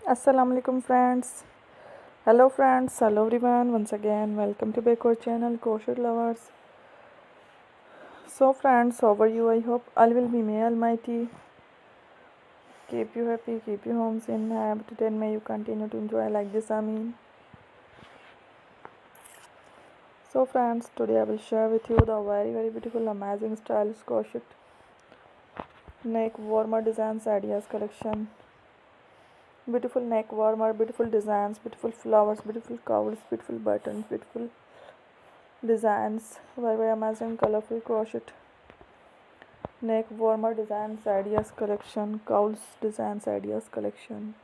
Assalamu alaikum friends. Hello everyone. Once again, welcome to back our channel, Crochet Lovers. So friends, how are you? I hope all will be may Almighty keep you happy, keep you homes in habit, and may you continue to enjoy like this. Amin. So friends, today I will share with you the very beautiful, amazing stylish crochet neck warmer designs ideas collection. Beautiful neck warmer, beautiful designs, beautiful flowers, beautiful cowls, beautiful buttons, beautiful designs, very amazing colorful crochet neck warmer designs ideas collection, cowls designs ideas collection.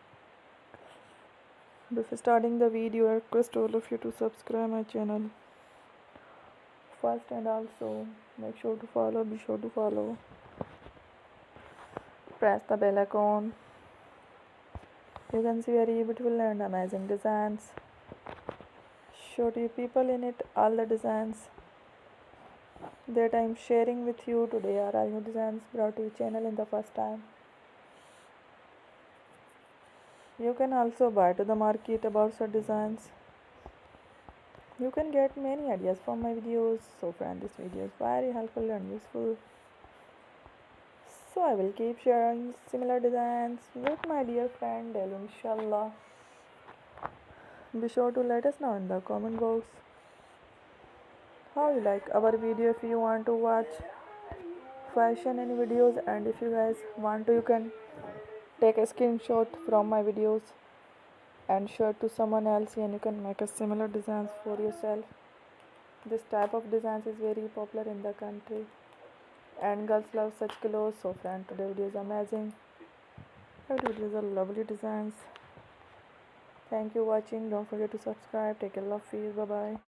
Before starting the video, I request all of you to subscribe my channel first, and also make sure to follow, be sure to follow, press the bell icon. You can see very beautiful and amazing designs. Show to you people in it all the designs that I am sharing with you today are all new designs brought to your channel in the first time. You can also buy to the market about such designs. You can get many ideas from my videos. So friend, this video is very helpful and useful. So I will keep sharing similar designs with my dear friend daily, inshallah. Be sure to let us know in the comment box how you like our video. If you want to watch fashion and videos, and if you guys want to, you can take a screenshot from my videos and share to someone else, and you can make a similar designs for yourself. This type of designs is very popular in the country and girls love such clothes. So friend, today video is amazing. Every videos are lovely designs. Thank you watching. Don't forget to subscribe. Take care, love, peace. Bye bye.